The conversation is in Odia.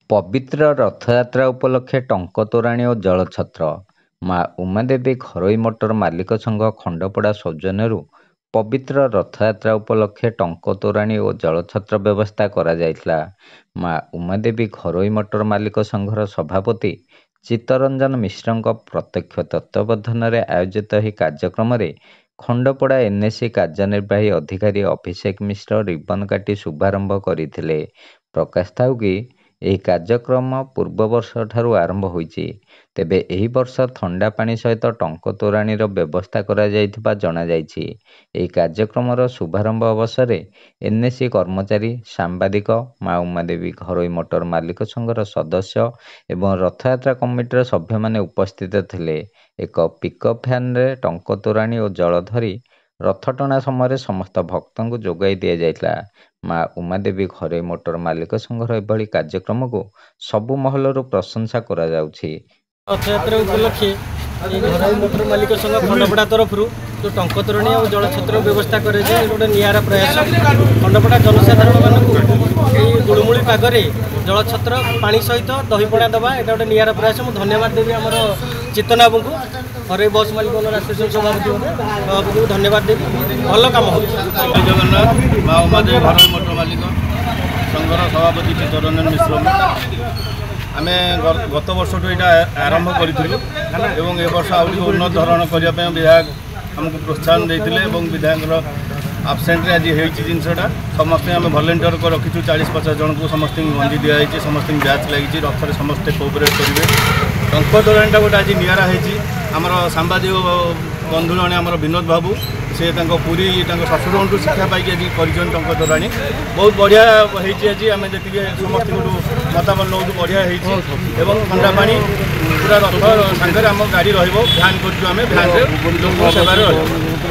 ପବିତ୍ର ରଥଯାତ୍ରା ଉପଲକ୍ଷେ ଟଙ୍କ ତୋରାଣି ଓ ଜଳଛତ୍ର। ମା ଉମାଦେବୀ ଘରୋଇ ମୋଟର ମାଲିକ ସଂଘ ଖଣ୍ଡପଡ଼ା ସୌଜନ୍ୟରୁ ପବିତ୍ର ରଥଯାତ୍ରା ଉପଲକ୍ଷେ ଟଙ୍କ ତୋରାଣି ଓ ଜଳଛତ୍ର ବ୍ୟବସ୍ଥା କରାଯାଇଥିଲା। ମା ଉମାଦେବୀ ଘରୋଇ ମୋଟର ମାଲିକ ସଂଘର ସଭାପତି ଚିତ୍ତରଞ୍ଜନ ମିଶ୍ରଙ୍କ ପ୍ରତ୍ୟକ୍ଷ ତତ୍ତ୍ୱାବଧାନରେ ଆୟୋଜିତ ଏହି କାର୍ଯ୍ୟକ୍ରମରେ ଖଣ୍ଡପଡ଼ା ଏନ୍ଏସି କାର୍ଯ୍ୟନିର୍ବାହୀ ଅଧିକାରୀ ଅଭିଷେକ ମିଶ୍ର ରିବନ କାଟି ଶୁଭାରମ୍ଭ କରିଥିଲେ। ପ୍ରକାଶ ଥାଉ କି ଏହି କାର୍ଯ୍ୟକ୍ରମ ପୂର୍ବ ବର୍ଷ ଠାରୁ ଆରମ୍ଭ ହୋଇଛି। ତେବେ ଏହି ବର୍ଷ ଥଣ୍ଡା ପାଣି ସହିତ ଟଙ୍କ ତୋରାଣିର ବ୍ୟବସ୍ଥା କରାଯାଇଥିବା ଜଣାଯାଇଛି। ଏହି କାର୍ଯ୍ୟକ୍ରମର ଶୁଭାରମ୍ଭ ଅବସରରେ ଏନ୍ଏସି କର୍ମଚାରୀ, ସାମ୍ବାଦିକ, ମା ଉମାଦେବୀ ଘରୋଇ ମୋଟର ମାଲିକ ସଂଘର ସଦସ୍ୟ ଏବଂ ରଥଯାତ୍ରା କମିଟିର ସଭ୍ୟମାନେ ଉପସ୍ଥିତ ଥିଲେ। ଏକ ପିକଅପ୍ ଭ୍ୟାନରେ ଟଙ୍କ ତୋରାଣି ଓ ଜଳ ଧରି ରଥଟଣା ସମୟରେ ସମସ୍ତ ଭକ୍ତଙ୍କୁ ଯୋଗାଇ ଦିଆଯାଇଥିଲା। ମା ଉମାଦେବୀ ଘରୋଇ ମୋଟର ମାଲିକ ସଂଘର ଏଭଳି କାର୍ଯ୍ୟକ୍ରମକୁ ସବୁ ମହଲରୁ ପ୍ରଶଂସା କରାଯାଉଛି। ରଥଯାତ୍ରା ଉପଲକ୍ଷେ ଘରୋଇ ମୋଟର ମାଲିକ ସଂଘ ଖଣ୍ଡପଡ଼ା ତରଫରୁ ଯେଉଁ ଟଙ୍କ ତୋରାଣି ଆଉ ଜଳଛତ୍ର ବ୍ୟବସ୍ଥା କରାଯାଏ ଗୋଟେ ନିଆରା ପ୍ରୟାସ। ଖଣ୍ଡପଡ଼ା ଜନସାଧାରଣମାନଙ୍କୁ ଏହି ଗୁଳୁମୁଳି ପାଗରେ ଜଳଛତ୍ର ପାଣି ସହିତ ଦହିପଣା ଦେବା ଏଇଟା ଗୋଟେ ନିଆରା ପ୍ରୟାସ। ମୁଁ ଧନ୍ୟବାଦ ଦେବି ଆମର ଚେତନାବାବୁଙ୍କୁ, ଘରୋଇ ବସ୍ ମାଲିକ ଆସୋସିଏସନ୍ ସଭାପତିଙ୍କୁ ଧନ୍ୟବାଦ ଦେବି। ଭଲ କାମ ହେଉଛି। ଜୟ ଜଗନ୍ନାଥ। ମା ଉମାଦେବୀ ଘରୋଇ ମୋଟର ମାଲିକ ସଂଘର ସଭାପତି ଚିତ୍ତରଞ୍ଜନ ମିଶ୍ର। ଆମେ ଗତ ବର୍ଷଠୁ ଏଇଟା ଆରମ୍ଭ କରିଥିଲୁ ଏବଂ ଏ ବର୍ଷ ଆହୁରି ଉନ୍ନତ ଧରଣ କରିବା ପାଇଁ ବିଧାୟକ ଆମକୁ ପ୍ରୋତ୍ସାହନ ଦେଇଥିଲେ ଏବଂ ବିଧାୟକଙ୍କର ଆବସେଣ୍ଟରେ ଆଜି ହେଇଛି ଜିନିଷଟା। ସମସ୍ତେ ଆମେ ଭଲେଣ୍ଟିୟର ରଖିଛୁ 40-50 ଜଣଙ୍କୁ ସମସ୍ତଙ୍କୁ ଗଞ୍ଜି ଦିଆଯାଇଛି, ସମସ୍ତଙ୍କୁ ବ୍ୟାଚ୍ ଲାଗିଛି। ରଥରେ ସମସ୍ତେ କୋଅପରେଟ୍ କରିବେ। ଟଙ୍କ ତୋରାଣିଟା ଗୋଟେ ଆଜି ନିଆରା ହେଇଛି। ଆମର ସାମ୍ବାଦିକ ବନ୍ଧୁ ଜଣେ ଆମର ବିନୋଦ ବାବୁ, ସେ ତାଙ୍କ ପୁରୀ ତାଙ୍କ ଶ୍ୱଶୁରଙ୍କଠୁ ଶିକ୍ଷା ପାଇକି ଆଜି କରିଛନ୍ତି ଟଙ୍କ ତୋରାଣି। ବହୁତ ବଢ଼ିଆ ହେଇଛି ଆଜି। ଆମେ ଯେତିକି ସମସ୍ତଙ୍କଠୁ ମତାମତ ନେଉଛୁ ବଢ଼ିଆ ହେଇଛି ଏବଂ ଥଣ୍ଡା ପାଣି ପୁରା ରଥ ସାଙ୍ଗରେ ଆମ ଗାଡ଼ି ରହିବ। ଭ୍ୟାନ୍ କରୁଛୁ ଆମେ, ଭ୍ୟାନ୍ରେ ଲୋକଙ୍କ ସେବାରେ ରହିବ।